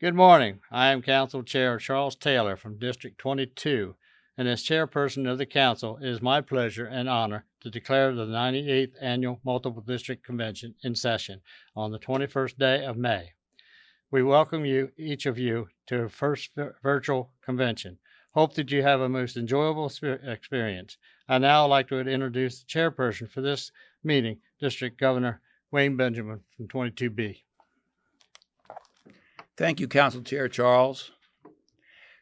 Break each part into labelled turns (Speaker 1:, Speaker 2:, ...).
Speaker 1: Good morning. I am Council Chair Charles Taylor from District 22, and as chairperson of the council, it is my pleasure and honor to declare the 98th Annual Multiple District Convention in session on the 21st day of May. We welcome you, each of you, to our first virtual convention. Hope that you have a most enjoyable experience. I now like to introduce the chairperson for this meeting, District Governor Wayne Benjamin from 22B.
Speaker 2: Thank you, Council Chair Charles.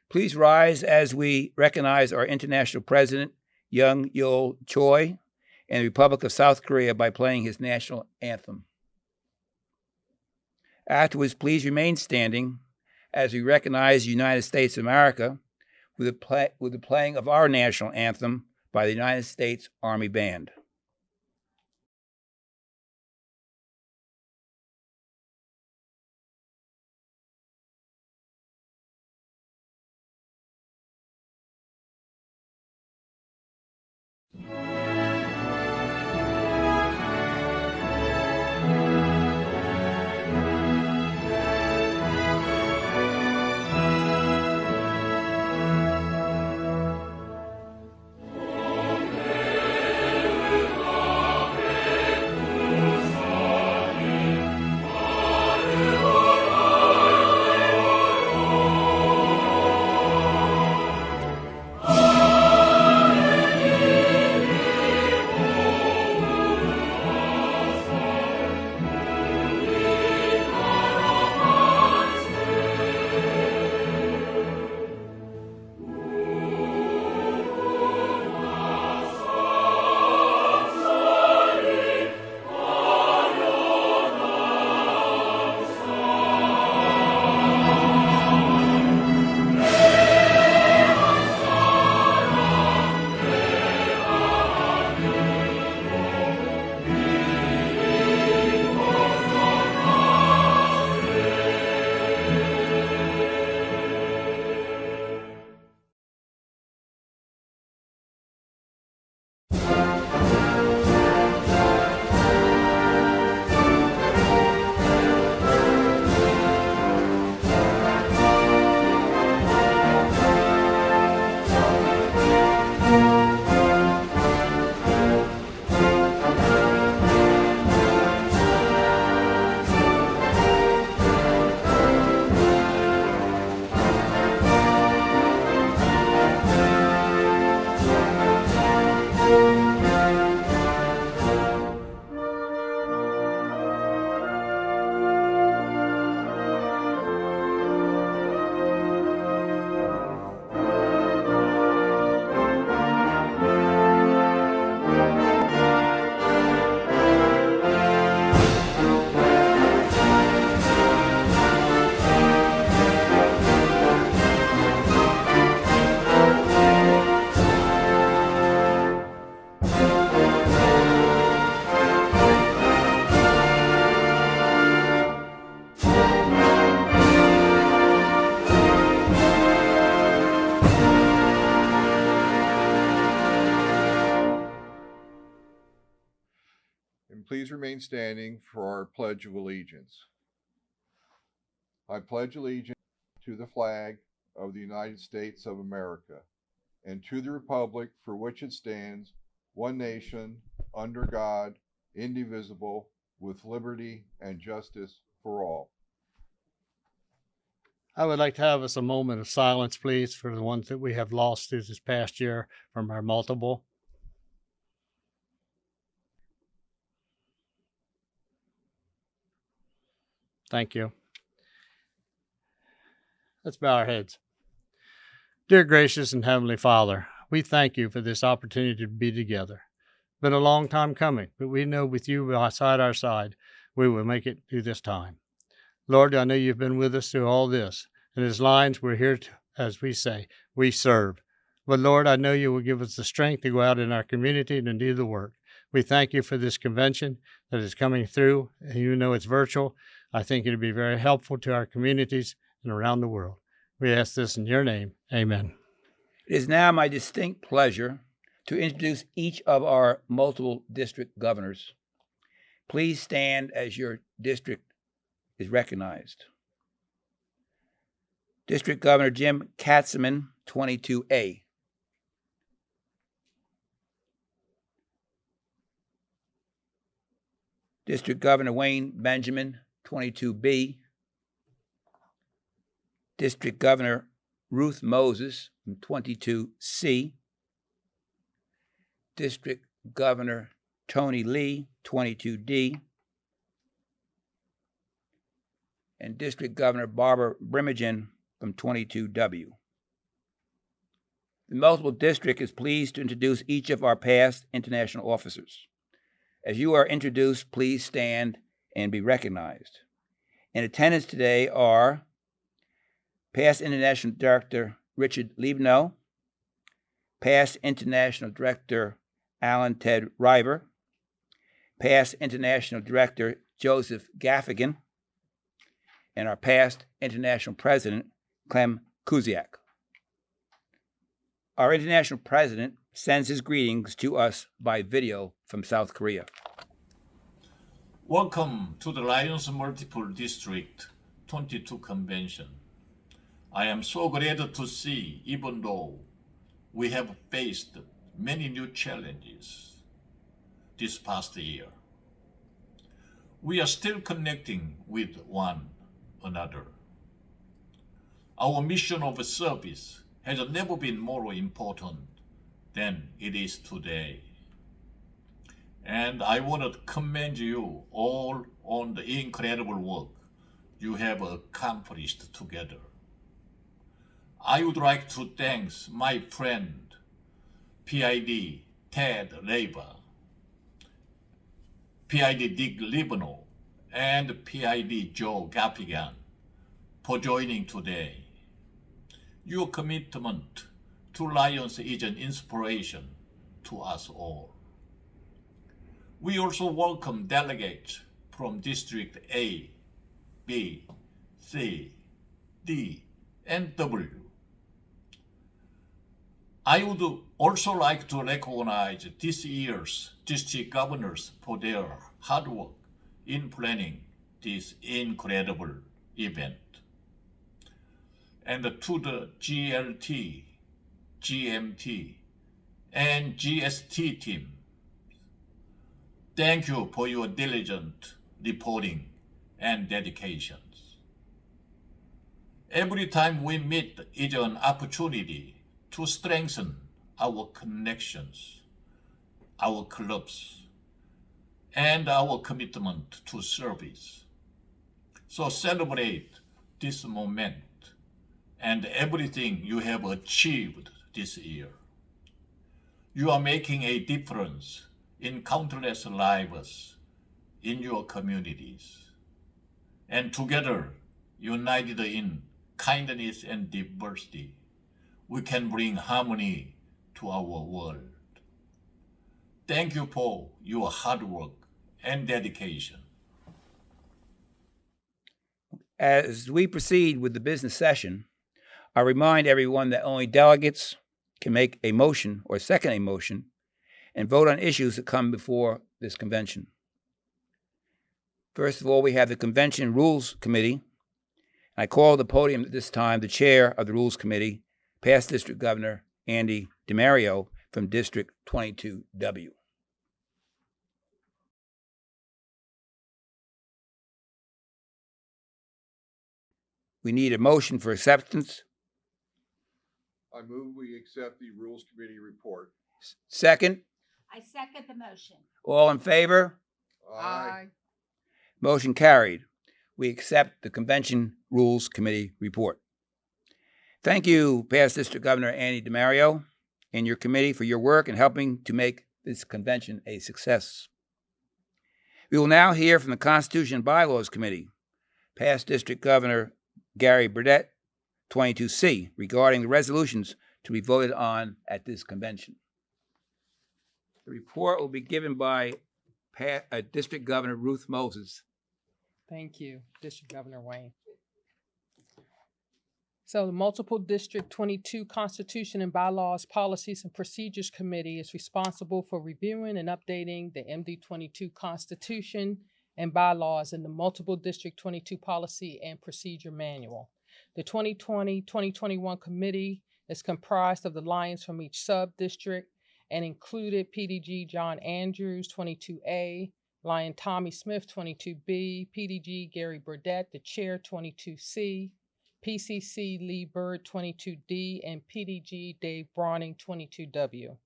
Speaker 2: Please rise as we recognize our International President, Young Yeol Choi, and the Republic of South Korea by playing his national anthem. Afterwards, please remain standing as we recognize the United States of America with the playing of our national anthem by the United States Army Band.
Speaker 3: Please remain standing for our Pledge of Allegiance. I pledge allegiance to the flag of the United States of America and to the republic for which it stands, one nation, under God, indivisible, with liberty and justice for all.
Speaker 1: I would like to have us a moment of silence, please, for the ones that we have lost through this past year from our multiple. Thank you. Let's bow our heads. Dear gracious and heavenly Father, we thank you for this opportunity to be together. It's been a long time coming, but we know with you beside our side, we will make it through this time. Lord, I know you've been with us through all this, and as Lions, we're here to, as we say, we serve. But Lord, I know you will give us the strength to go out in our community and do the work. We thank you for this convention that is coming through, and you know it's virtual. I think it'll be very helpful to our communities and around the world. We ask this in your name. Amen.
Speaker 2: It is now my distinct pleasure to introduce each of our multiple district governors. Please stand as your district is recognized. District Governor Jim Katzman, 22A. District Governor Wayne Benjamin, 22B. District Governor Ruth Moses, 22C. District Governor Tony Lee, 22D. And District Governor Barbara Brimingen from 22W. The multiple district is pleased to introduce each of our past international officers. As you are introduced, please stand and be recognized. In attendance today are past International Director Richard Liebenow, past International Director Alan Ted River, past International Director Joseph Gaffigan, and our past International President, Clem Kuziak. Our International President sends his greetings to us by video from South Korea.
Speaker 4: Welcome to the Lions Multiple District 22 Convention. I am so glad to see, even though we have faced many new challenges this past year, we are still connecting with one another. Our mission of service has never been more important than it is today. And I want to commend you all on the incredible work you have accomplished together. I would like to thank my friend, PID Ted Leiber, PID Dick Liebenow, and PID Joe Gaffigan for joining today. Your commitment to Lions is an inspiration to us all. We also welcome delegates from District A, B, C, D, and W. I would also like to recognize this year's district governors for their hard work in planning this incredible event. And to the GLT, GMT, and GST team, thank you for your diligent reporting and dedications. Every time we meet is an opportunity to strengthen our connections, our clubs, and our commitment to service. So celebrate this moment and everything you have achieved this year. You are making a difference in countless lives in your communities. And together, united in kindness and diversity, we can bring harmony to our world. Thank you for your hard work and dedication.
Speaker 2: As we proceed with the business session, I remind everyone that only delegates can make a motion or second a motion and vote on issues that come before this convention. First of all, we have the Convention Rules Committee. I call to the podium at this time the chair of the Rules Committee, past District Governor Andy DeMario from District 22W. We need a motion for acceptance.
Speaker 3: I move we accept the Rules Committee report.
Speaker 2: Second,
Speaker 5: I second the motion.
Speaker 2: all in favor?
Speaker 3: Aye.
Speaker 2: Motion carried. We accept the Convention Rules Committee report. Thank you, past District Governor Andy DeMario and your committee for your work in helping to make this convention a success. We will now hear from the Constitution and Bylaws Committee, past District Governor Gary Burdett, 22C, regarding the resolutions to be voted on at this convention. The report will be given by District Governor Ruth Moses.
Speaker 6: Thank you, District Governor Wayne. So the Multiple District 22 Constitution and Bylaws Policies and Procedures Committee is responsible for reviewing and updating the MD22 Constitution and bylaws in the Multiple District 22 Policy and Procedure Manual. The 2020-2021 committee is comprised of the Lions from each sub-district and included PDG John Andrews, 22A, Lion Tommy Smith, 22B, PDG Gary Burdett, the chair, 22C, PCC Lee Bird, 22D, and PDG Dave Brawning, 22W.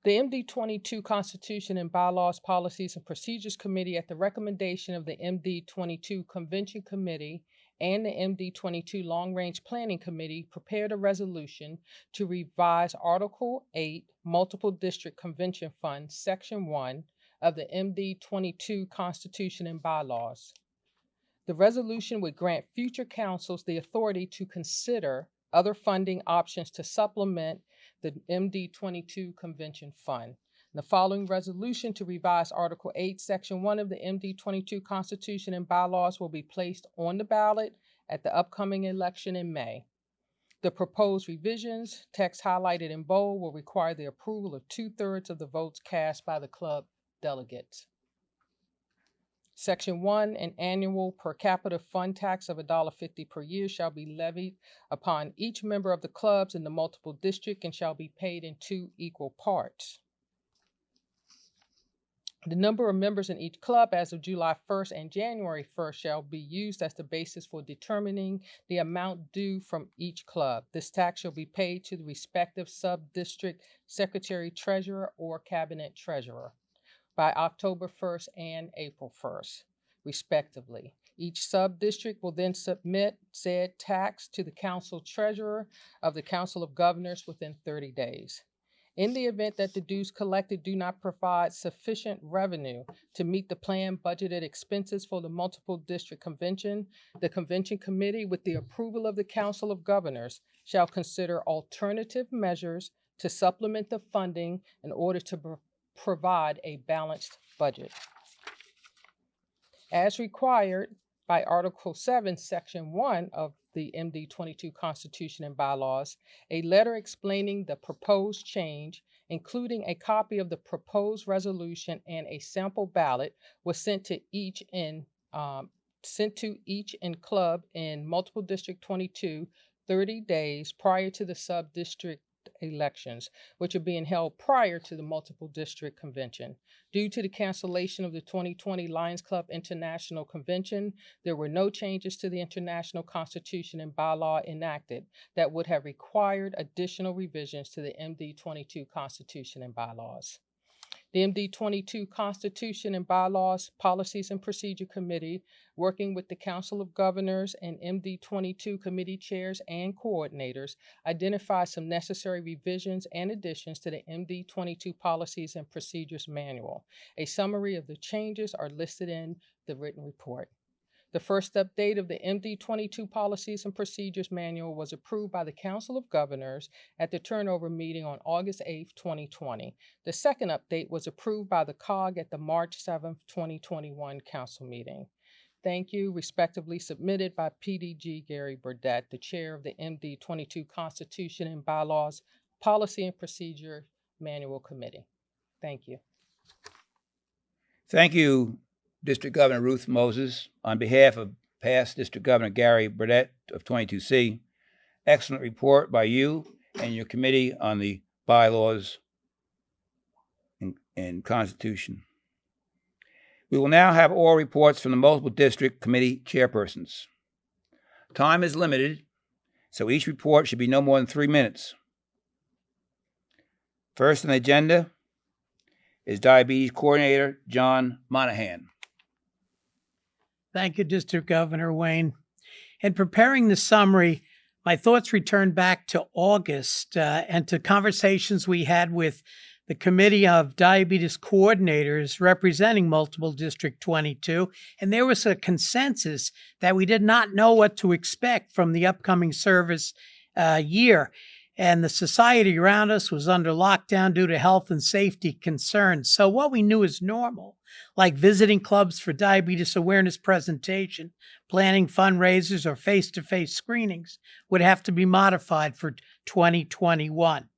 Speaker 6: The MD22 Constitution and Bylaws, Policies, and Procedures Committee, at the recommendation of the MD22 Convention Committee and the MD22 Long Range Planning Committee, prepared a resolution to revise Article 8, Multiple District Convention Fund, Section 1 of the MD22 Constitution and Bylaws. The resolution would grant future councils the authority to consider other funding options to supplement the MD22 Convention Fund. The following resolution to revise Article 8, Section 1 of the MD22 Constitution and Bylaws will be placed on the ballot at the upcoming election in May. The proposed revisions, text highlighted in bold, will require the approval of 2/3 of the votes cast by the club delegates. Section 1, an annual per capita fund tax of $1.50 per year shall be levied upon each member of the clubs in the multiple district and shall be paid in 2 equal parts. The number of members in each club as of July 1st and January 1st shall be used as the basis for determining the amount due from each club. This tax shall be paid to the respective sub-district secretary treasurer or cabinet treasurer by October 1st and April 1st, respectively. Each sub-district will then submit said tax to the council treasurer of the Council of Governors within 30 days. In the event that the dues collected do not provide sufficient revenue to meet the planned budgeted expenses for the multiple district convention, the convention committee, with the approval of the Council of Governors, shall consider alternative measures to supplement the funding in order to provide a balanced budget. As required by Article 7, Section 1 of the MD22 Constitution and Bylaws, a letter explaining the proposed change, including a copy of the proposed resolution and a sample ballot, was sent to each in club in multiple district 22 30 days prior to the sub-district elections, which are being held prior to the multiple district convention. Due to the cancellation of the 2020 Lions Club International Convention, there were no changes to the International Constitution and Bylaw enacted that would have required additional revisions to the MD22 Constitution and Bylaws. The MD22 Constitution and Bylaws, Policies and Procedure Committee, working with the Council of Governors and MD22 committee chairs and coordinators, identified some necessary revisions and additions to the MD22 Policies and Procedures Manual. A summary of the changes are listed in the written report. The first update of the MD22 Policies and Procedures Manual was approved by the Council of Governors at the turnover meeting on August 8, 2020. The second update was approved by the COG at the March 7, 2021 Council meeting. Thank you, respectively submitted by PDG Gary Burdett, the chair of the MD22 Constitution and Bylaws Policy and Procedure Manual Committee. Thank you.
Speaker 2: Thank you, District Governor Ruth Moses. On behalf of past District Governor Gary Burdett of 22C, excellent report by you and your committee on the bylaws and Constitution. We will now have oral reports from the multiple district committee chairpersons. Time is limited, so each report should be no more than 3 minutes. First on the agenda is Diabetes Coordinator John Monahan.
Speaker 7: Thank you, District Governor Wayne. In preparing the summary, my thoughts returned back to August and to conversations we had with the Committee of Diabetes Coordinators representing Multiple District 22, and there was a consensus that we did not know what to expect from the upcoming service year. And the society around us was under lockdown due to health and safety concerns. So what we knew is normal, like visiting clubs for diabetes awareness presentation, planning fundraisers, or face-to-face screenings, would have to be modified for 2021.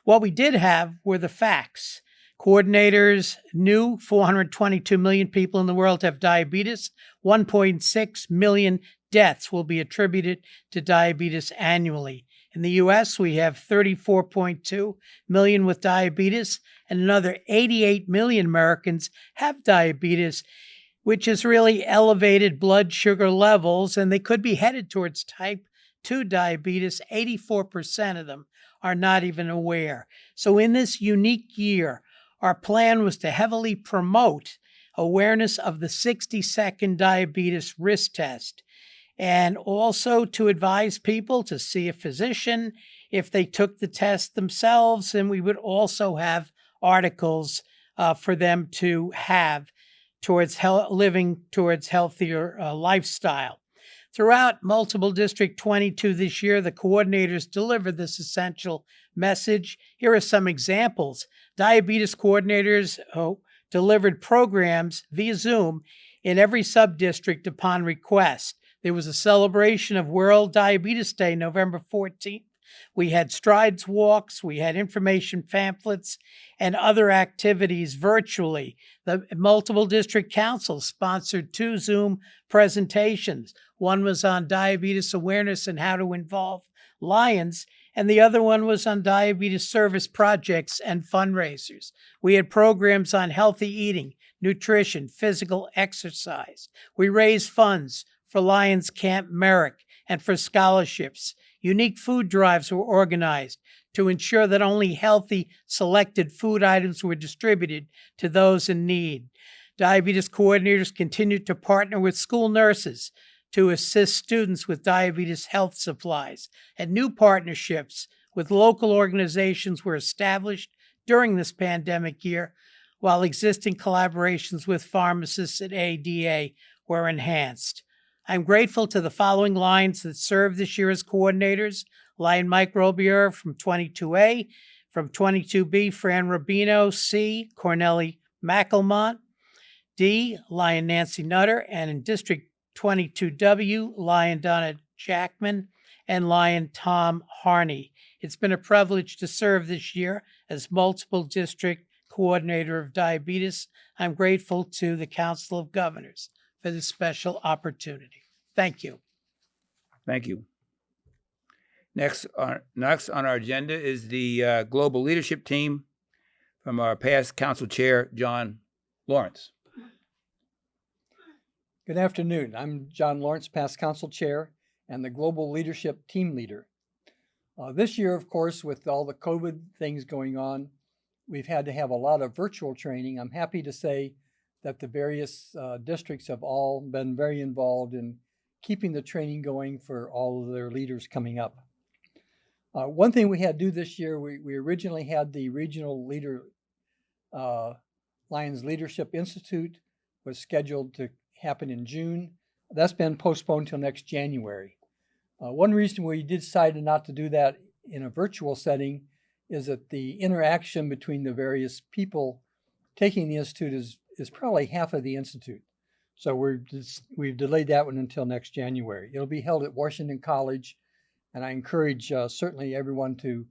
Speaker 7: What we did have were the facts. Coordinators knew 422 million people in the world have diabetes, 1.6 million deaths will be attributed to diabetes annually. In the U.S., we have 34.2 million with diabetes, and another 88 million Americans have diabetes, which is really elevated blood sugar levels, and they could be headed towards type 2 diabetes. 84% of them are not even aware. So in this unique year, our plan was to heavily promote awareness of the 60-second diabetes risk test, and also to advise people to see a physician if they took the test themselves. And we would also have articles for them to have towards living towards healthier lifestyle. Throughout Multiple District 22 this year, the coordinators delivered this essential message. Here are some examples. Diabetes coordinators delivered programs via Zoom in every sub-district upon request. There was a celebration of World Diabetes Day, November 14th. We had strides walks, we had information pamphlets, and other activities virtually. The multiple district councils sponsored 2 Zoom presentations. One was on diabetes awareness and how to involve Lions, and the other one was on diabetes service projects and fundraisers. We had programs on healthy eating, nutrition, physical exercise. We raised funds for Lions Camp Merrick and for scholarships. Unique food drives were organized to ensure that only healthy selected food items were distributed to those in need. Diabetes coordinators continued to partner with school nurses to assist students with diabetes health supplies, and new partnerships with local organizations were established during this pandemic year, while existing collaborations with pharmacists at ADA were enhanced. I'm grateful to the following lines that served this year as coordinators: Lion Mike Robier from 22A, from 22B, Fran Rubino, C, Corneli McElmont, D, Lion Nancy Nutter, and in District 22W, Lion Donna Jackman, and Lion Tom Harney. It's been a privilege to serve this year as multiple district coordinator of diabetes. I'm grateful to the Council of Governors for this special opportunity. Thank you.
Speaker 2: Thank you. Next on our agenda is the Global Leadership Team from our past Council Chair, John Lawrence.
Speaker 8: Good afternoon. I'm John Lawrence, past Council Chair and the Global Leadership Team Leader. This year, of course, with all the COVID things going on, we've had to have a lot of virtual training. I'm happy to say that the various districts have all been very involved in keeping the training going for all of their leaders coming up. One thing we had to do this year, we originally had the Regional Leader Lions Leadership Institute was scheduled to happen in June. That's been postponed till next January. One reason we decided not to do that in a virtual setting is that the interaction between the various people taking the institute is probably half of the institute. So we've delayed that one until next January. It'll be held at Washington College, and I encourage certainly everyone to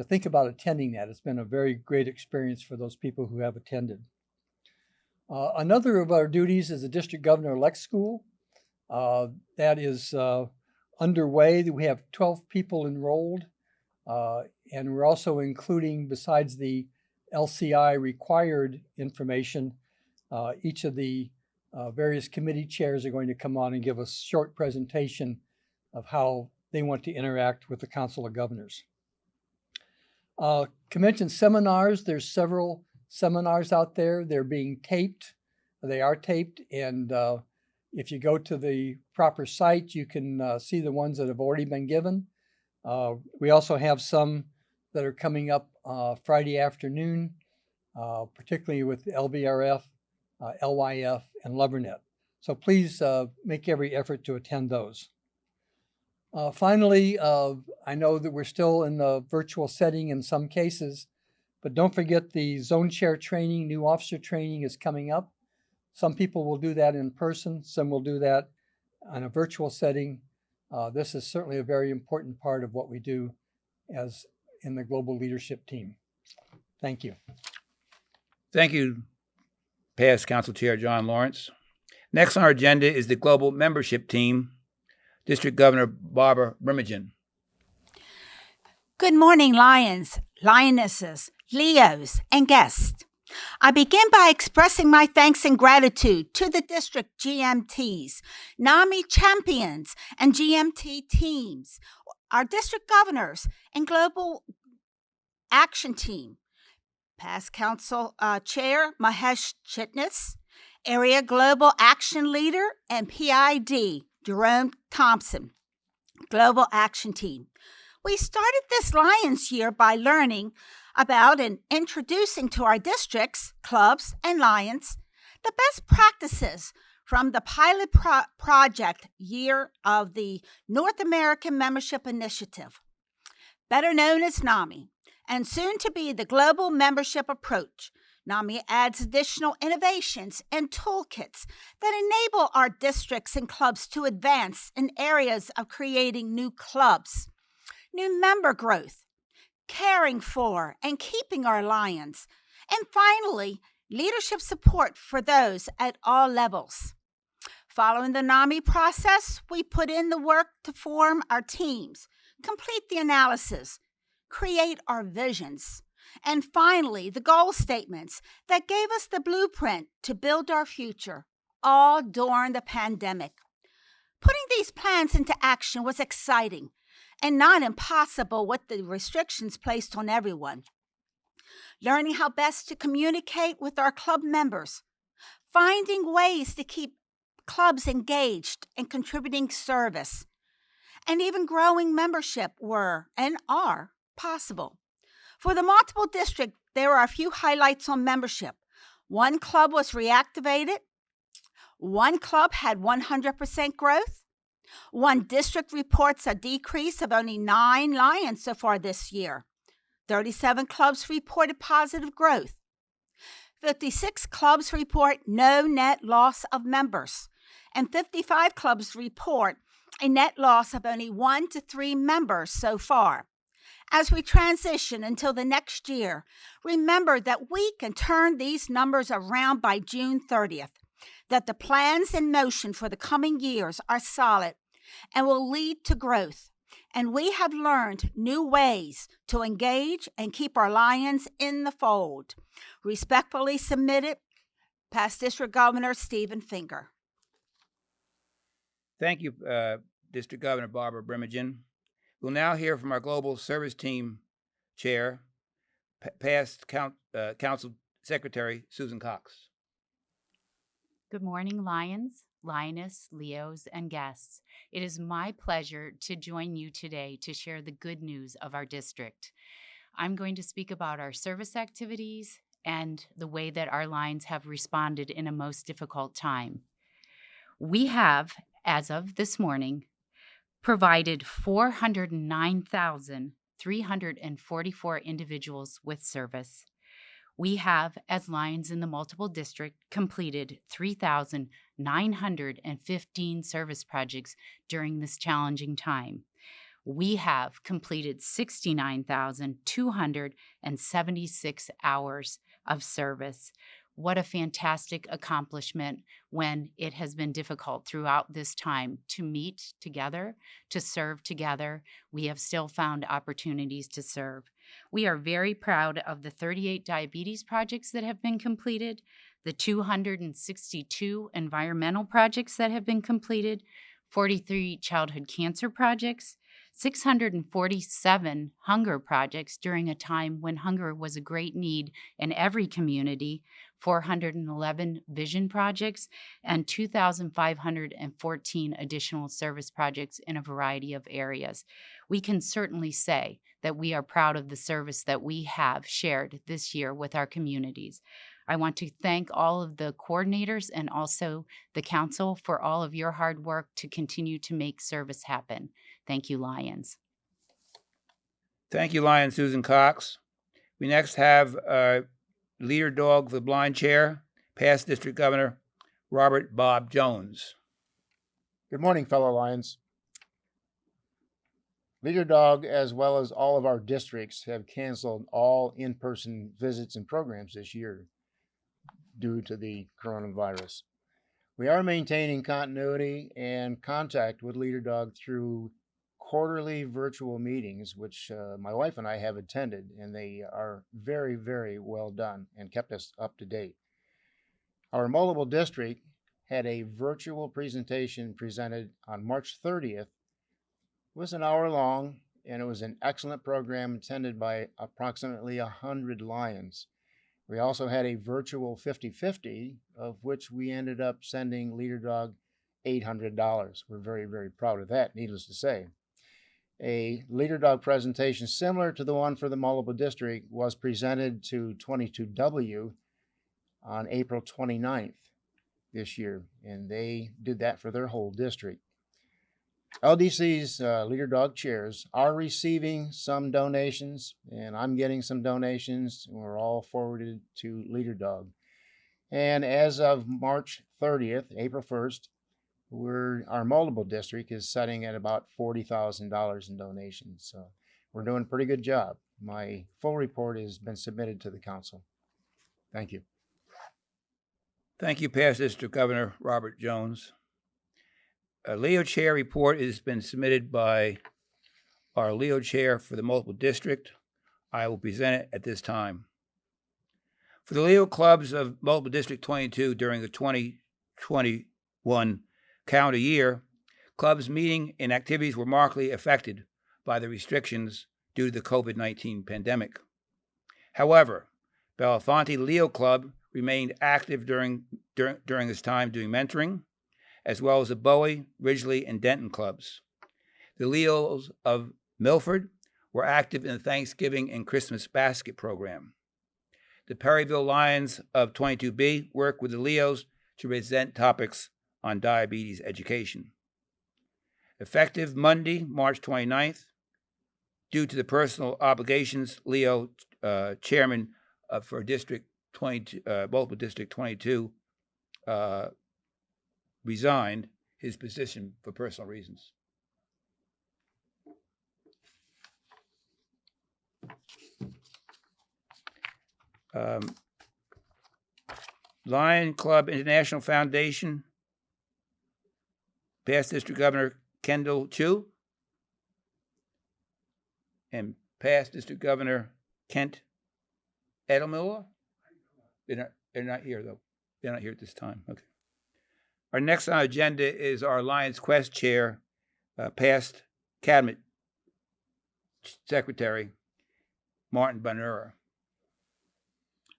Speaker 8: think about attending that. It's been a very great experience for those people who have attended. Another of our duties is the District Governor-elect School. That is underway. We have 12 people enrolled, and we're also including, besides the LCI required information, each of the various committee chairs are going to come on and give a short presentation of how they want to interact with the Council of Governors. Convention seminars, there's several seminars out there. They're being taped. They are taped, and if you go to the proper site, you can see the ones that have already been given. We also have some that are coming up Friday afternoon, particularly with LVRF, LYF, and LoverNet. So please make every effort to attend those. Finally, I know that we're still in the virtual setting in some cases, but don't forget the zone chair training, new officer training is coming up. Some people will do that in person, some will do that on a virtual setting. This is certainly a very important part of what we do as in the Global Leadership Team. Thank you.
Speaker 2: Thank you, past Council Chair John Lawrence. Next on our agenda is the Global Membership Team District Governor Barbara Brimingen.
Speaker 5: Good morning, Lions, Lionesses, Leos, and guests. I begin by expressing my thanks and gratitude to the district GMTs, NAMI champions, and GMT teams, our district governors, and global action team, past council chair Mahesh Chitnis, area global action leader and PID Jerome Thompson, global action team. We started this Lions year by learning about and introducing to our districts, clubs, and Lions the best practices from the pilot project year of the North American Membership Initiative, better known as NAMI, and soon to be the Global Membership Approach. NAMI adds additional innovations and toolkits that enable our districts and clubs to advance in areas of creating new clubs, new member growth, caring for and keeping our Lions, and finally, leadership support for those at all levels. Following the NAMI process, we put in the work to form our teams, complete the analysis, create our visions, and finally, the goal statements that gave us the blueprint to build our future, all during the pandemic. Putting these plans into action was exciting and not impossible with the restrictions placed on everyone. Learning how best to communicate with our club members, finding ways to keep clubs engaged and contributing service, and even growing membership were and are possible. For the multiple district, there are a few highlights on membership. One club was reactivated. One club had 100% growth. One district reports a decrease of only 9 Lions so far this year. 37 clubs reported positive growth. 56 clubs report no net loss of members. And 55 clubs report a net loss of only 1 to 3 members so far. As we transition until the next year, remember that we can turn these numbers around by June 30th, that the plans in motion for the coming years are solid and will lead to growth. And we have learned new ways to engage and keep our Lions in the fold. Respectfully submitted, past District Governor Steven Finger.
Speaker 2: Thank you, District Governor Barbara Brimingen. We'll now hear from our Global Service Team Chair, past Council Secretary Susan Cox.
Speaker 9: Good morning, Lions, Lioness, Leos, and guests. It is my pleasure to join you today to share the good news of our district. I'm going to speak about our service activities and the way that our Lions have responded in a most difficult time. We have, as of this morning, provided 409,344 individuals with service. We have, as Lions in the multiple district, completed 3,915 service projects during this challenging time. We have completed 69,276 hours of service. What a fantastic accomplishment when it has been difficult throughout this time to meet together, to serve together. We have still found opportunities to serve. We are very proud of the 38 diabetes projects that have been completed, the 262 environmental projects that have been completed, 43 childhood cancer projects, 647 hunger projects during a time when hunger was a great need in every community, 411 vision projects, and 2,514 additional service projects in a variety of areas. We can certainly say that we are proud of the service that we have shared this year with our communities. I want to thank all of the coordinators and also the council for all of your hard work to continue to make service happen. Thank you, Lions.
Speaker 2: Thank you, Lion Susan Cox. We next have Leader Dog, the Blind Chair, past District Governor Robert Bob Jones.
Speaker 10: Good morning, fellow Lions. Leader Dog, as well as all of our districts, have canceled all in-person visits and programs this year due to the coronavirus. We are maintaining continuity and contact with Leader Dog through quarterly virtual meetings, which my wife and I have attended, and they are very, very well done and kept us up to date. Our multiple district had a virtual presentation presented on March 30th. It was an hour long, and it was an excellent program attended by approximately 100 Lions. We also had a virtual 50-50, of which we ended up sending Leader Dog $800. We're very, very proud of that, needless to say. A Leader Dog presentation similar to the one for the multiple district was presented to 22W on April 29th this year, and they did that for their whole district. LDC's Leader Dog chairs are receiving some donations, and I'm getting some donations. We're all forwarded to Leader Dog. And as of March 30th, April 1st, our multiple district is setting at about $40,000 in donations. So we're doing a pretty good job. My full report has been submitted to the council. Thank you.
Speaker 2: Thank you, past District Governor Robert Jones. A Leo Chair report has been submitted by our Leo Chair for the multiple district. I will present it at this time. For the Leo clubs of multiple district 22 during the 2021 calendar year, clubs meeting and activities were markedly affected by the restrictions due to the COVID-19 pandemic. However, Belafonte Leo Club remained active during this time doing mentoring, as well as the Bowie, Ridgely, and Denton clubs. The Leos of Milford were active in the Thanksgiving and Christmas basket program. The Perryville Lions of 22B work with the Leos to present topics on diabetes education. Effective Monday, March 29th, due to the personal obligations, Leo, chairman for District 22, multiple District 22, resigned his position for personal reasons. Lion Club International Foundation, past District Governor Kendall Chu, and past District Governor Kent Edelmiller. They're not here, though. They're not here at this time. Okay. Our next on the agenda is our Lions Quest Chair, past Cabinet Secretary Martin Bonura.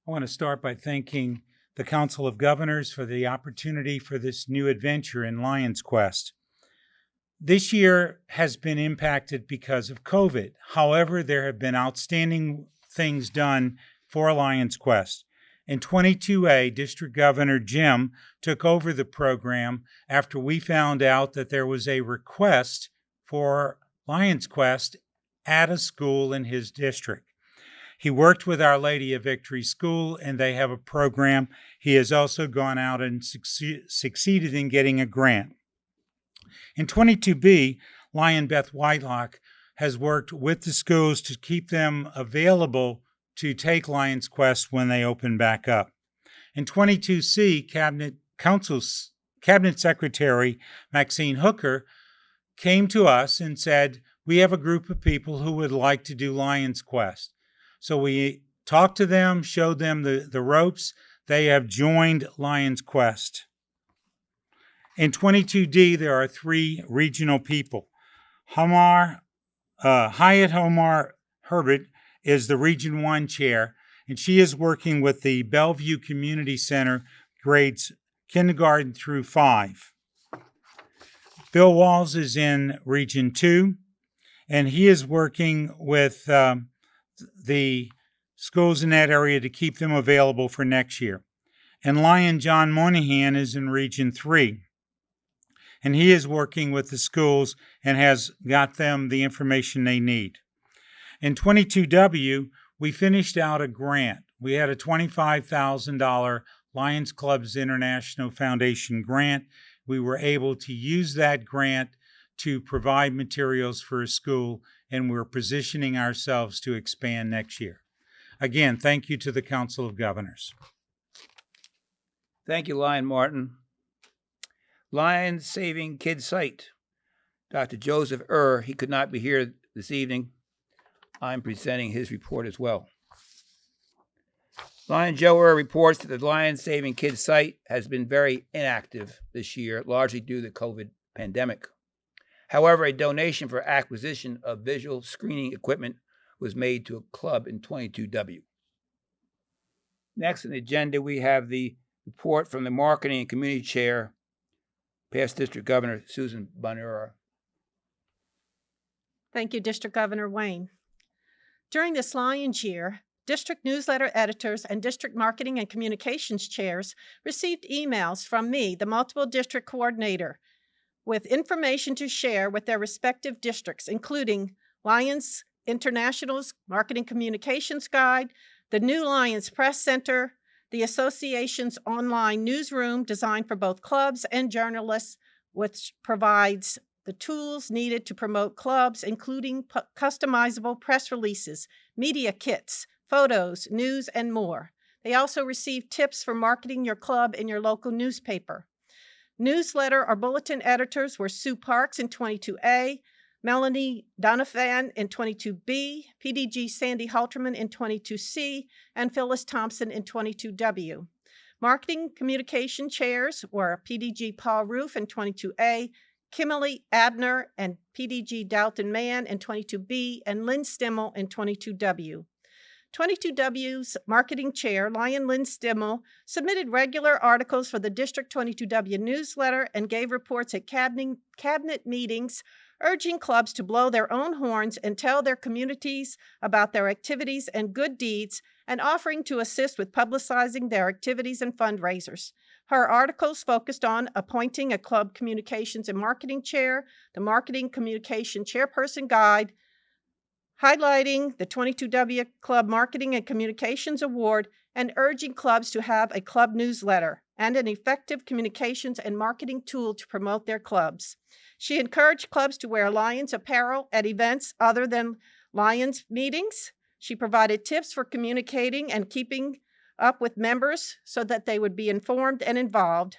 Speaker 11: I want to start by thanking the Council of Governors for the opportunity for this new adventure in Lions Quest. This year has been impacted because of COVID. However, there have been outstanding things done for Lions Quest. In 22A, District Governor Jim took over the program after we found out that there was a request for Lions Quest at a school in his district. He worked with Our Lady of Victory School, and they have a program. He has also gone out and succeeded in getting a grant. In 22B, Lion Beth Whitelock has worked with the schools to keep them available to take Lions Quest when they open back up. In 22C, Cabinet Secretary Maxine Hooker came to us and said, we have a group of people who would like to do Lions Quest. So we talked to them, showed them the ropes. They have joined Lions Quest. In 22D, there are 3 regional people. Hyatt Homar Herbert is the Region 1 chair, and she is working with the Bellevue Community Center grades kindergarten through 5. Bill Walls is in Region 2, and he is working with the schools in that area to keep them available for next year. And Lion John Moynihan is in Region 3, and he is working with the schools and has got them the information they need. In 22W, we finished out a grant. We had a $25,000 Lions Clubs International Foundation grant. We were able to use that grant to provide materials for a school, and we're positioning ourselves to expand next year. Again, thank you to the Council of Governors.
Speaker 2: Thank you, Lion Martin. Lions Saving Kids site. Dr. Joseph he could not be here this evening. I'm presenting his report as well. Lion Joe reports that the Lions Saving Kids site has been very inactive this year, largely due to the COVID pandemic. However, a donation for acquisition of visual screening equipment was made to a club in 22W. Next on the agenda, we have the report from the Marketing and Community Chair, past District Governor Susan Bonura.
Speaker 12: Thank you, District Governor Wayne. During this Lions year, district newsletter editors and district marketing and communications chairs received emails from me, the multiple district coordinator, with information to share with their respective districts, including Lions International's Marketing Communications Guide, the new Lions Press Center, the association's online newsroom designed for both clubs and journalists, which provides the tools needed to promote clubs, including customizable press releases, media kits, photos, news, and more. They also receive tips for marketing your club in your local newspaper. Newsletter or bulletin editors were Sue Parks in 22A, Melanie Donovan in 22B, PDG Sandy Halterman in 22C, and Phyllis Thompson in 22W. Marketing communication chairs were PDG Paul Roof in 22A, Kimberly Abner and PDG Dalton Mann in 22B, and Lynn Stimmel in 22W. 22W's marketing chair, Lion Lynn Stimmel, submitted regular articles for the District 22W newsletter and gave reports at cabinet meetings, urging clubs to blow their own horns and tell their communities about their activities and good deeds, and offering to assist with publicizing their activities and fundraisers. Her articles focused on appointing a club communications and marketing chair, the marketing communication chairperson guide, highlighting the 22W Club Marketing and Communications Award, and urging clubs to have a club newsletter and an effective communications and marketing tool to promote their clubs. She encouraged clubs to wear Lions apparel at events other than Lions meetings. She provided tips for communicating and keeping up with members so that they would be informed and involved.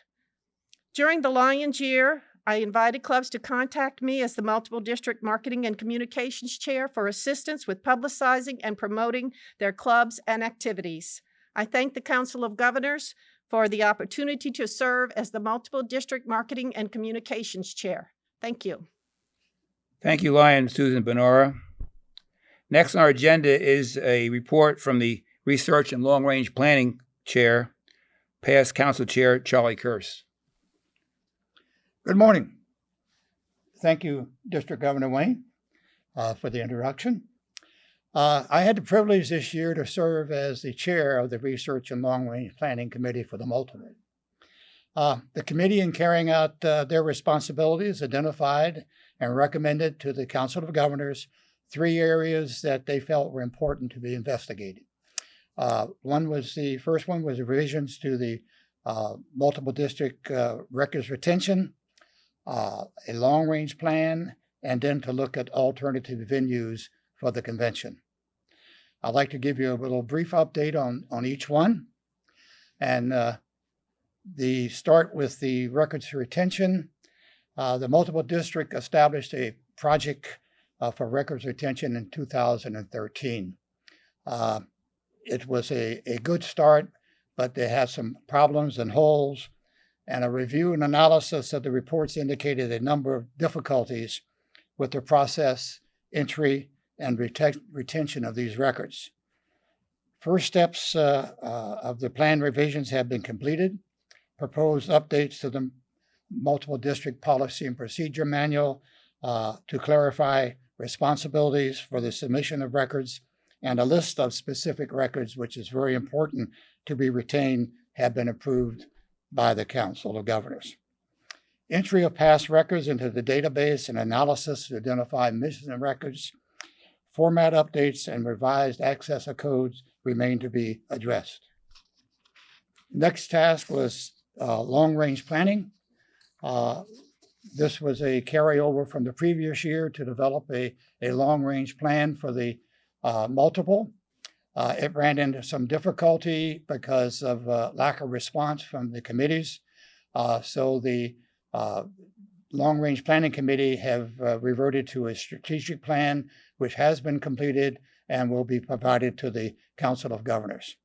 Speaker 12: During the Lions year, I invited clubs to contact me as the multiple district marketing and communications chair for assistance with publicizing and promoting their clubs and activities. I thank the Council of Governors for the opportunity to serve as the multiple district marketing and communications chair. Thank you.
Speaker 2: Thank you, Lion Susan Bonura. Next on our agenda is a report from the Research and Long Range Planning Chair, past Council Chair Charlie Kearse.
Speaker 13: Good morning. Thank you, District Governor Wayne, for the introduction. I had the privilege this year to serve as the chair of the Research and Long Range Planning Committee for the Multiple. The committee, in carrying out their responsibilities, identified and recommended to the Council of Governors 3 areas that they felt were important to be investigated. The first one was revisions to the multiple district records retention, a long-range plan, and then to look at alternative venues for the convention. I'd like to give you a little brief update on each one. And start with the records retention. The multiple district established a project for records retention in 2013. It was a good start, but they had some problems and holes, and a review and analysis of the reports indicated a number of difficulties with the process, entry, and retention of these records. First steps of the plan revisions have been completed. Proposed updates to the multiple district policy and procedure manual to clarify responsibilities for the submission of records, and a list of specific records, which is very important to be retained, have been approved by the Council of Governors. Entry of past records into the database and analysis to identify missing records, format updates, and revised access of codes remain to be addressed. Next task was long-range planning. This was a carryover from the previous year to develop a long-range plan for the multiple. It ran into some difficulty because of lack of response from the committees. So the Long Range Planning Committee have reverted to a strategic plan, which has been completed and will be provided to the Council of Governors.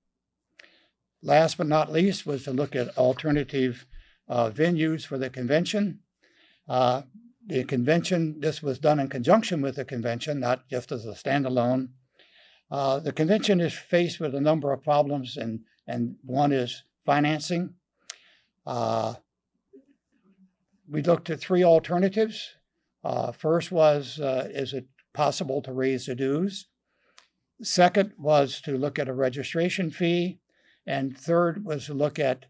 Speaker 13: Last but not least was to look at alternative venues for the convention. The convention, this was done in conjunction with the convention, not just as a standalone. The convention is faced with a number of problems, and one is financing. We looked at three alternatives. First was, is it possible to raise the dues? Second was to look at a registration fee. And third was to look at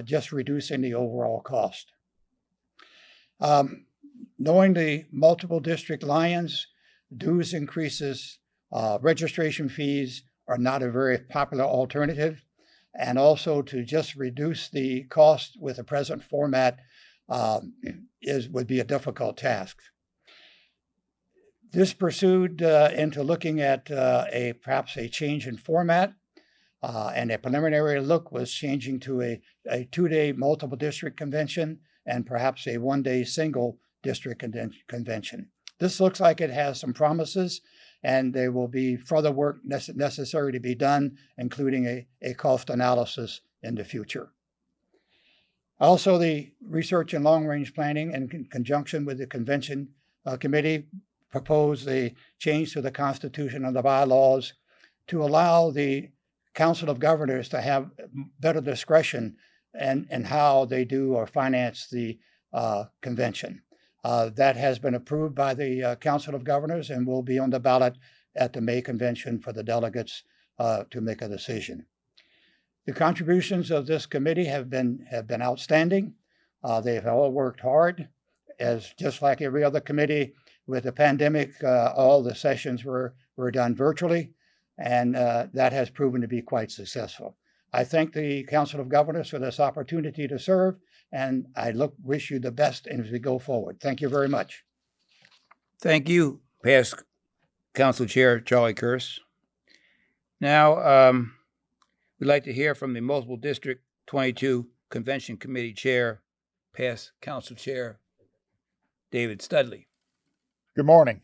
Speaker 13: just reducing the overall cost. Knowing the multiple district Lions, dues increases, registration fees are not a very popular alternative. And also to just reduce the cost with the present format would be a difficult task. This pursued into looking at perhaps a change in format, and a preliminary look was changing to a 2-day multiple district convention and perhaps a 1-day single district convention. This looks like it has some promises, and there will be further work necessary to be done, including a cost analysis in the future. Also, the Research and Long Range Planning, in conjunction with the Convention Committee, proposed a change to the Constitution and the bylaws to allow the Council of Governors to have better discretion in how they do or finance the convention. That has been approved by the Council of Governors and will be on the ballot at the May convention for the delegates to make a decision. The contributions of this committee have been outstanding. They've all worked hard, as just like every other committee with the pandemic. All the sessions were done virtually, and that has proven to be quite successful. I thank the Council of Governors for this opportunity to serve, and I wish you the best as we go forward. Thank you very much.
Speaker 2: Thank you, past Council Chair Charlie Kearse. Now, we'd like to hear from the Multiple District 22 Convention Committee Chair, past Council Chair David Studley.
Speaker 14: Good morning.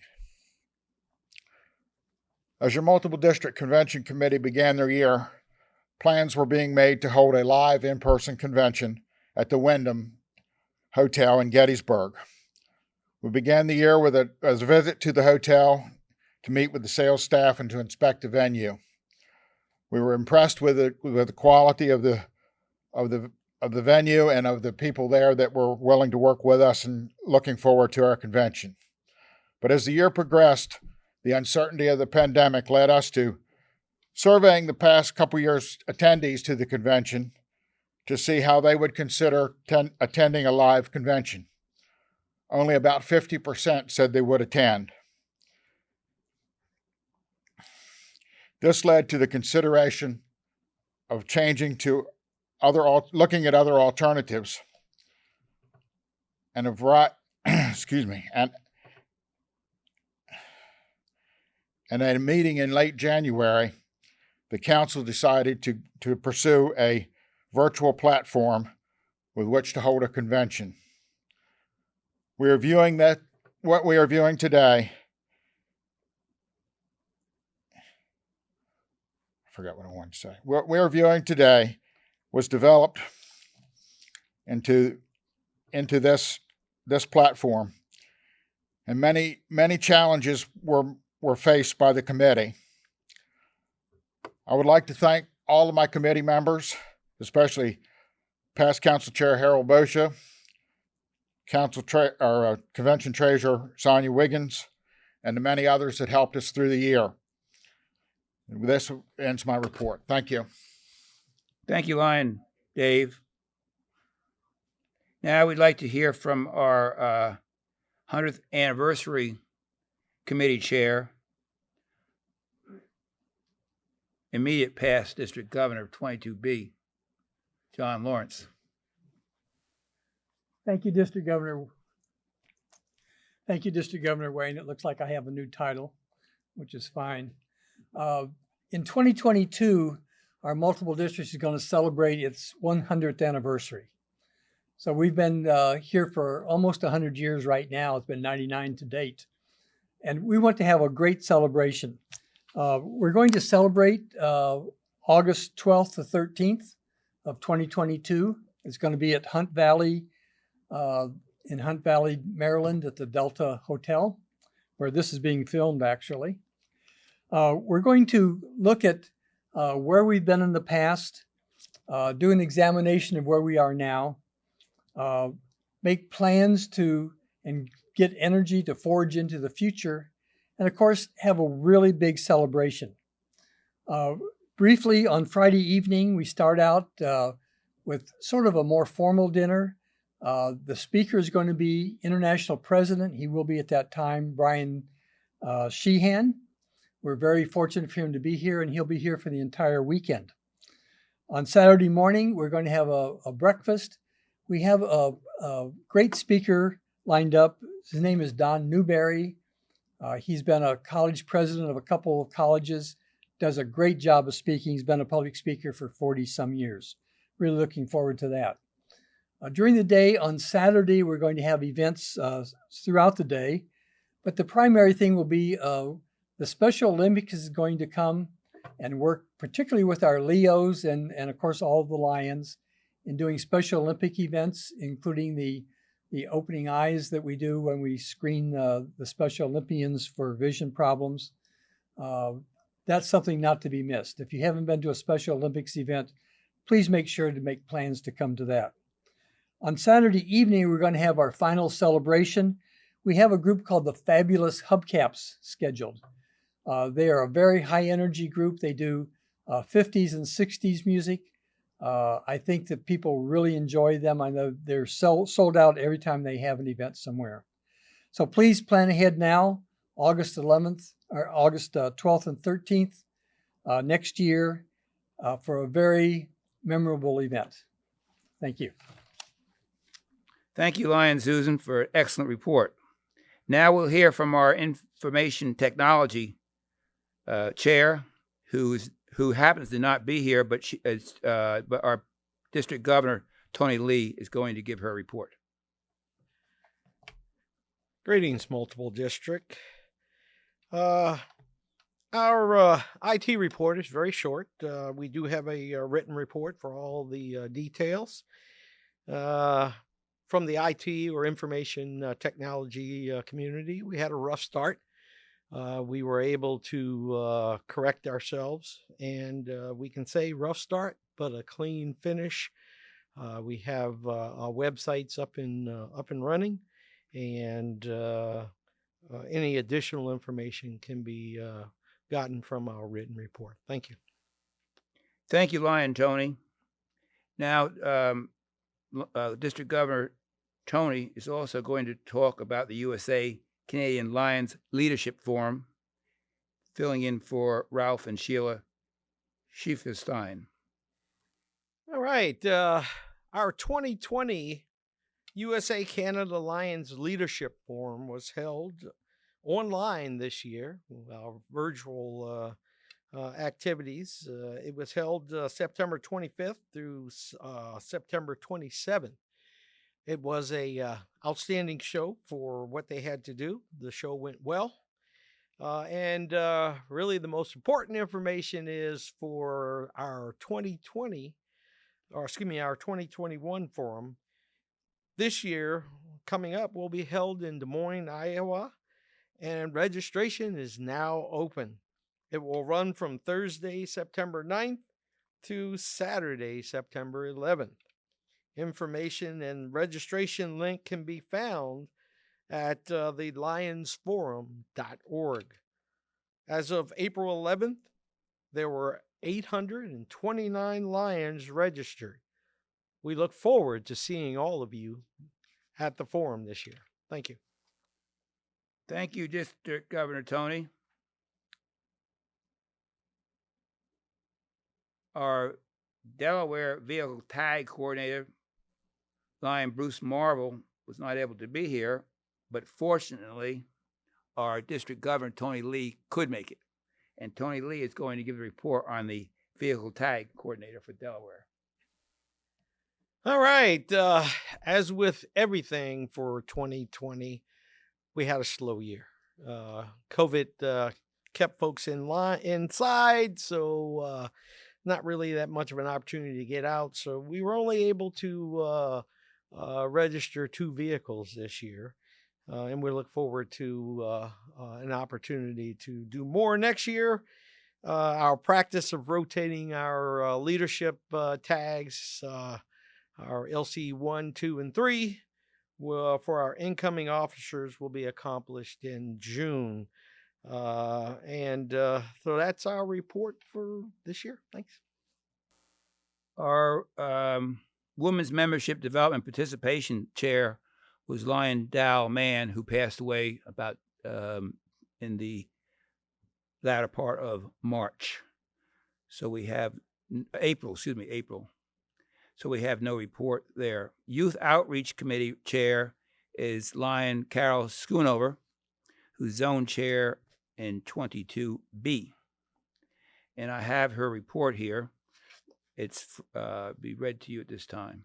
Speaker 14: As your Multiple District Convention Committee began their year, plans were being made to hold a live in-person convention at the Wyndham Hotel in Gettysburg. We began the year with a visit to the hotel to meet with the sales staff and to inspect the venue. We were impressed with the quality of the venue and of the people there that were willing to work with us, and looking forward to our convention. But as the year progressed, the uncertainty of the pandemic led us to surveying the past couple years' attendees to the convention to see how they would consider attending a live convention. Only about 50% said they would attend. This led to the consideration of changing to looking at other alternatives, and a variety, and at a meeting in late January, the council decided to pursue a virtual platform with which to hold a convention. We are viewing what we are viewing today. I forgot what I wanted to say. What we are viewing today was developed into this platform, and many challenges were faced by the committee. I would like to thank all of my committee members, especially past Council Chair Harold Boscia, Convention Treasurer Sonia Wiggins, and the many others that helped us through the year. And this ends my report. Thank you.
Speaker 2: Thank you, Lion Dave. Now we'd like to hear from our 100th anniversary committee chair, immediate past District Governor of 22B, John Lawrence.
Speaker 8: Thank you, District Governor. Thank you, District Governor Wayne. It looks like I have a new title, which is fine. In 2022, our multiple districts is going to celebrate its 100th anniversary. So we've been here for almost 100 years right now. It's been 99 to date. And we want to have a great celebration. We're going to celebrate August 12th to 13th of 2022. It's going to be at Hunt Valley, in Hunt Valley, Maryland, at the Delta Hotel, where this is being filmed, actually. We're going to look at where we've been in the past, do an examination of where we are now, make plans to and get energy to forge into the future, and of course, have a really big celebration. Briefly, on Friday evening, we start out with sort of a more formal dinner. The speaker is going to be International President. He will be at that time, Brian Sheehan. We're very fortunate for him to be here, and he'll be here for the entire weekend. On Saturday morning, we're going to have a breakfast. We have a great speaker lined up. His name is Don Newberry. He's been a college president of a couple of colleges, does a great job of speaking. He's been a public speaker for 40-some years. Really looking forward to that. During the day on Saturday, we're going to have events throughout the day, but the primary thing will be the Special Olympics is going to come and work particularly with our Leos and of course all of the Lions in doing Special Olympic events, including the opening eyes that we do when we screen the Special Olympians for vision problems. That's something not to be missed. If you haven't been to a Special Olympics event, please make sure to make plans to come to that. On Saturday evening, we're going to have our final celebration. We have a group called the Fabulous Hubcaps scheduled. They are a very high energy group. They do 50s and 60s music. I think that people really enjoy them. I know they're sold out every time they have an event somewhere. So please plan ahead now, August 11th or August 12th and 13th next year for a very memorable event. Thank you.
Speaker 2: Thank you, Lion Susan, for an excellent report. Now we'll hear from our information technology chair, who happens to not be here, but but our district governor, Tony Lee, is going to give her report.
Speaker 15: Greetings, multiple district. Our IT report is very short. We do have a written report for all the details. From the IT or information technology community, we had a rough start. We were able to correct ourselves, and we can say rough start, but a clean finish. We have our websites up and running, and any additional information can be gotten from our written report. Thank you.
Speaker 2: Thank you, Lion Tony. Now, District Governor Tony is also going to talk about the USA Canadian Lions Leadership Forum, filling in for Ralph and Sheila Schieffelstein.
Speaker 15: All right. Our 2020 USA Canada Lions Leadership Forum was held online this year, our virtual activities. It was held September 25th through September 27th. It was a outstanding show for what they had to do. The show went well. And really the most important information is for our 2021 forum. This year, coming up, will be held in Des Moines, Iowa, and registration is now open. It will run from Thursday, September 9th to Saturday, September 11th. Information and registration link can be found at thelionsforum.org. As of April 11th, there were 829 Lions registered. We look forward to seeing all of you at the forum this year. Thank you.
Speaker 2: Thank you, District Governor Tony. Our Delaware Vehicle Tag Coordinator, Lion Bruce Marvel, was not able to be here, but fortunately, our District Governor, Tony Lee, could make it. And Tony Lee is going to give a report on the Vehicle Tag Coordinator for Delaware.
Speaker 15: All right. As with everything for 2020, we had a slow year. COVID kept folks inside, so not really that much of an opportunity to get out. So we were only able to register 2 vehicles this year. And we look forward to an opportunity to do more next year. Our practice of rotating our leadership tags, our LC 1, 2, and 3, for our incoming officers will be accomplished in June. So that's our report for this year. Thanks.
Speaker 2: Our Women's Membership Development Participation Chair was Lion Dow Mann, who passed away about in the latter part of March. So we have April. So we have no report there. Youth Outreach Committee Chair is Lion Carol Schoonover, who's Zone Chair in 22B. And I have her report here. It's be read to you at this time.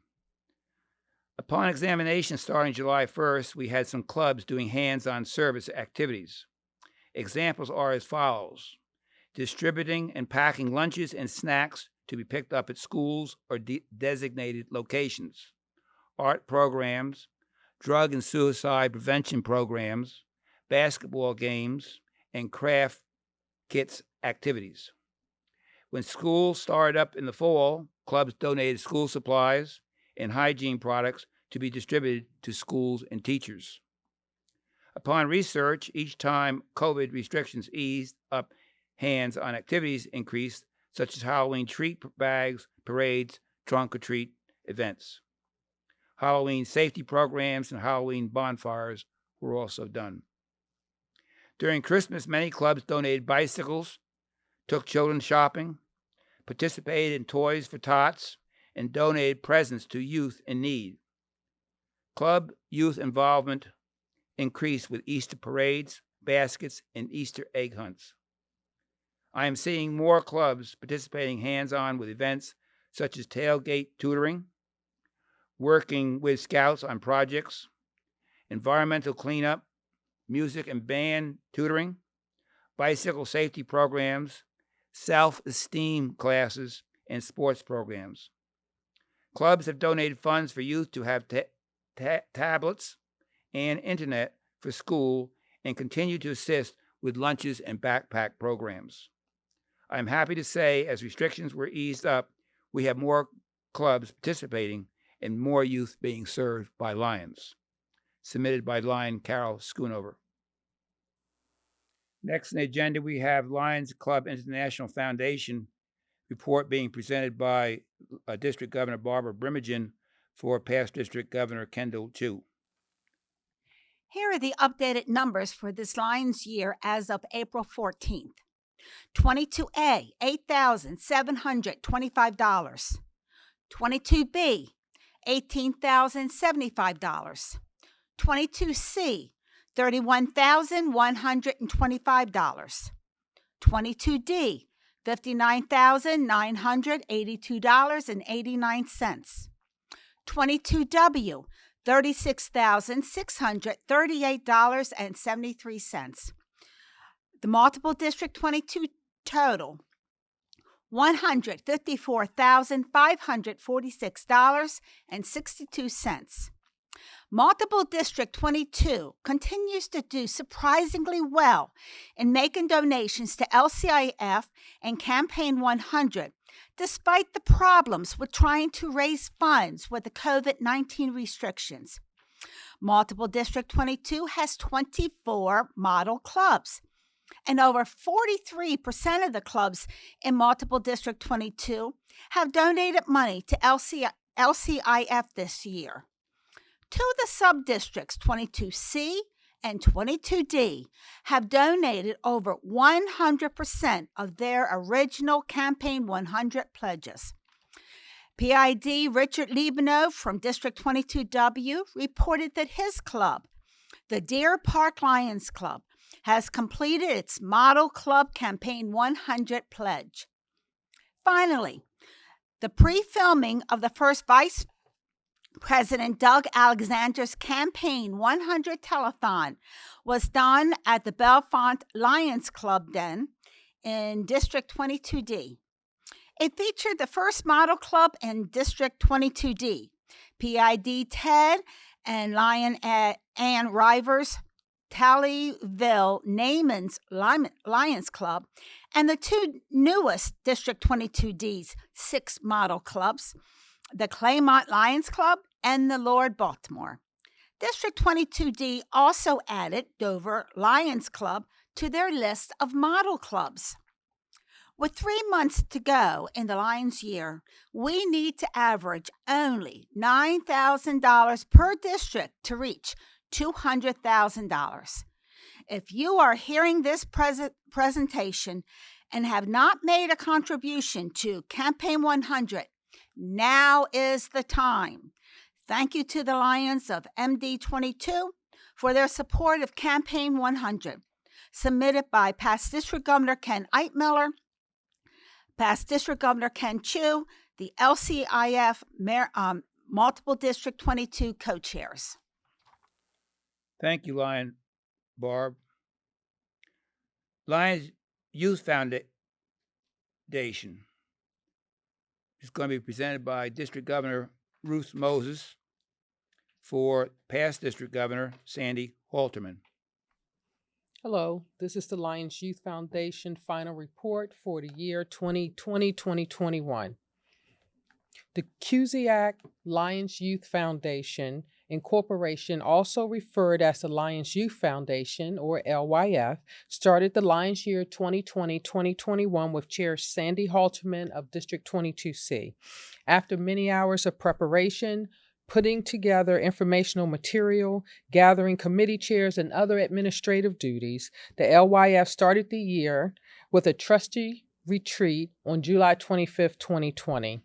Speaker 2: Upon examination starting July 1st, we had some clubs doing hands-on service activities. Examples are as follows: distributing and packing lunches and snacks to be picked up at schools or designated locations, art programs, drug and suicide prevention programs, basketball games, and craft kits activities. When school started up in the fall, clubs donated school supplies and hygiene products to be distributed to schools and teachers. Upon research, each time COVID restrictions eased up, hands-on activities increased, such as Halloween treat bags, parades, trunk-or-treat events. Halloween safety programs and Halloween bonfires were also done. During Christmas, many clubs donated bicycles, took children shopping, participated in Toys for Tots, and donated presents to youth in need. Club youth involvement increased with Easter parades, baskets, and Easter egg hunts. I am seeing more clubs participating hands-on with events such as tailgate tutoring, working with scouts on projects, environmental cleanup, music and band tutoring, bicycle safety programs, self-esteem classes, and sports programs. Clubs have donated funds for youth to have tablets and internet for school and continue to assist with lunches and backpack programs. I am happy to say, as restrictions were eased up, we have more clubs participating and more youth being served by Lions. Submitted by Lion Carol Schoonover. Next on the agenda, we have Lions Club International Foundation report being presented by District Governor Barbara Brimingen for past District Governor Kendall Chu.
Speaker 5: Here are the updated numbers for this Lions year as of April 14th. 22A, $8,725. 22B, $18,075. 22C, $31,125. 22D, $59,982.89. 22W, $36,638.73. The multiple district 22 total, $154,546.62. Multiple District 22 continues to do surprisingly well in making donations to LCIF and Campaign 100, despite the problems with trying to raise funds with the COVID-19 restrictions. Multiple District 22 has 24 model clubs, and over 43% of the clubs in Multiple District 22 have donated money to LCIF this year. Two of the sub-districts, 22C and 22D, have donated over 100% of their original Campaign 100 pledges. PID Richard Liebenow from District 22W reported that his club, the Deer Park Lions Club, has completed its Model Club Campaign 100 pledge. Finally, the pre-filming of the first Vice President Doug Alexander's Campaign 100 Telethon was done at the Bellefonte Lions Club Den in District 22D. It featured the first model club in District 22D, PID Ted and Lion Ann Rivers, Tallyville Naaman's Lions Club, and the two newest District 22D's 6 model clubs, the Claymont Lions Club and the Lord Baltimore. District 22D also added Dover Lions Club to their list of model clubs. With 3 months to go in the Lions year, we need to average only $9,000 per district to reach $200,000. If you are hearing this presentation and have not made a contribution to Campaign 100, now is the time. Thank you to the Lions of MD22 for their support of Campaign 100, submitted by past District Governor Ken Eitmiller, past District Governor Ken Chu, the LCIF Multiple District 22 co-chairs.
Speaker 2: Thank you, Lion Barb. Lions Youth Foundation is going to be presented by District Governor Ruth Moses for past District Governor Sandy Halterman.
Speaker 6: Hello, this is the Lions Youth Foundation final report for the year 2020-2021. The Cusick Lions Youth Foundation Incorporation, also referred as the Lions Youth Foundation, or LYF, started the Lions year 2020-2021 with Chair Sandy Halterman of District 22C. After many hours of preparation, putting together informational material, gathering committee chairs, and other administrative duties, the LYF started the year with a trustee retreat on July 25th, 2020.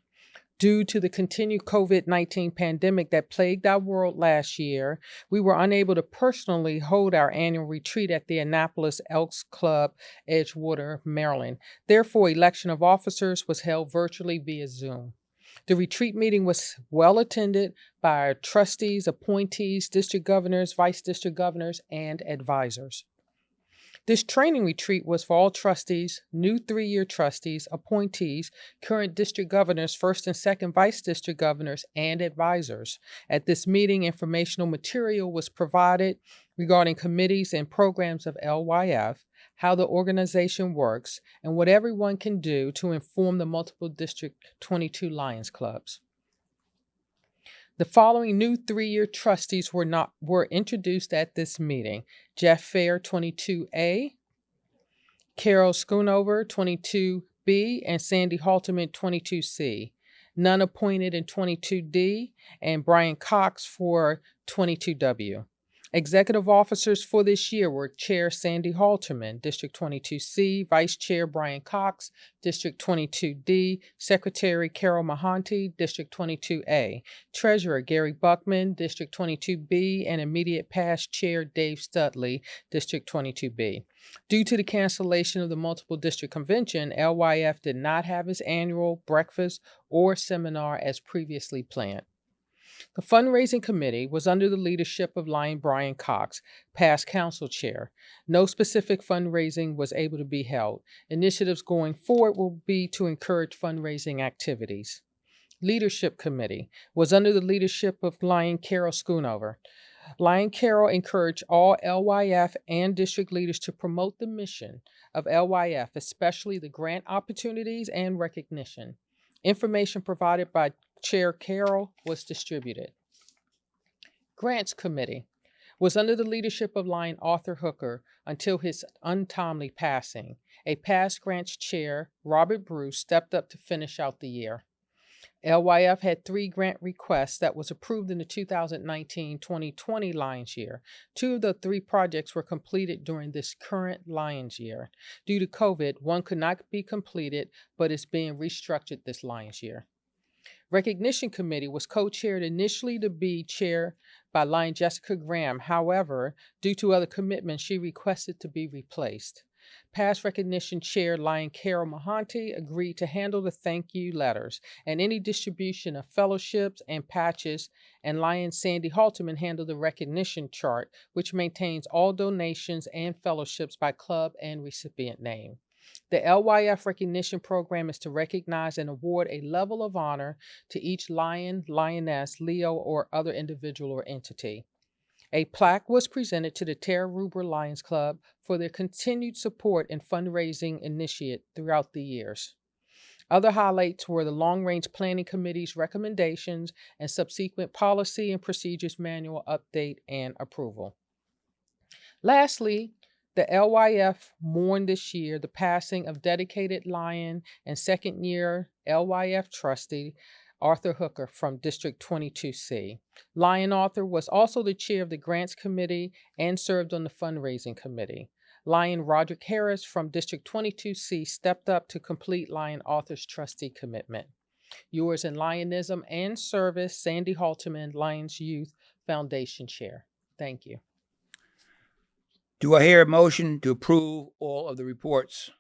Speaker 6: Due to the continued COVID-19 pandemic that plagued our world last year, we were unable to personally hold our annual retreat at the Annapolis Elks Club, Edgewater, Maryland. Therefore, election of officers was held virtually via Zoom. The retreat meeting was well attended by our trustees, appointees, district governors, vice district governors, and advisors. This training retreat was for all trustees, new 3-year trustees, appointees, current district governors, first and second vice district governors, and advisors. At this meeting, informational material was provided regarding committees and programs of LYF, how the organization works, and what everyone can do to inform the multiple District 22 Lions clubs. The following new 3-year trustees were introduced at this meeting: Jeff Fair, 22A, Carol Schoonover, 22B, and Sandy Halterman, 22C. None appointed in 22D, and Brian Cox for 22W. Executive officers for this year were Chair Sandy Halterman, District 22C, Vice Chair Brian Cox, District 22D, Secretary Carol Mahanti, District 22A, Treasurer Gary Buckman, District 22B, and immediate past Chair Dave Studley, District 22B. Due to the cancellation of the Multiple District Convention, LYF did not have its annual breakfast or seminar as previously planned. The fundraising committee was under the leadership of Lion Brian Cox, past council chair. No specific fundraising was able to be held. Initiatives going forward will be to encourage fundraising activities. Leadership committee was under the leadership of Lion Carol Schoonover. Lion Carol encouraged all LYF and district leaders to promote the mission of LYF, especially the grant opportunities and recognition. Information provided by Chair Carroll was distributed. Grants Committee was under the leadership of Lion Arthur Hooker until his untimely passing. A past grants chair, Robert Bruce, stepped up to finish out the year. LYF had 3 grant requests that was approved in the 2019-2020 Lions year. 2 of the 3 projects were completed during this current Lions year. Due to COVID, 1 could not be completed, but is being restructured this Lions year. Recognition Committee was co-chaired initially to be chaired by Lion Jessica Graham. However, due to other commitments, she requested to be replaced. Past recognition chair Lion Carol Mahanti agreed to handle the thank you letters and any distribution of fellowships and patches, and Lion Sandy Halterman handled the recognition chart, which maintains all donations and fellowships by club and recipient name. The LYF recognition program is to recognize and award a level of honor to each lion, lioness, Leo, or other individual or entity. A plaque was presented to the Terra Rubra Lions Club for their continued support and fundraising initiative throughout the years. Other highlights were the Long Range Planning Committee's recommendations and subsequent policy and procedures manual update and approval. Lastly, the LYF mourned this year the passing of dedicated Lion and second-year LYF trustee Arthur Hooker from District 22C. Lion Arthur was also the chair of the Grants Committee and served on the fundraising committee. Lion Roderick Harris from District 22C stepped up to complete Lion Arthur's trustee commitment. Yours in Lionism and Service, Sandy Halterman, Lions Youth Foundation Chair. Thank you.
Speaker 2: Do I hear a motion to approve all of the reports?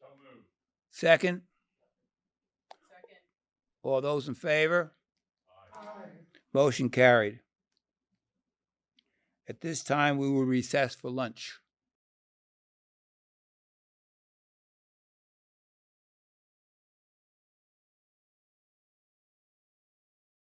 Speaker 11: So moved.
Speaker 2: Second? All those in favor? Motion carried. At this time, we will recess for lunch.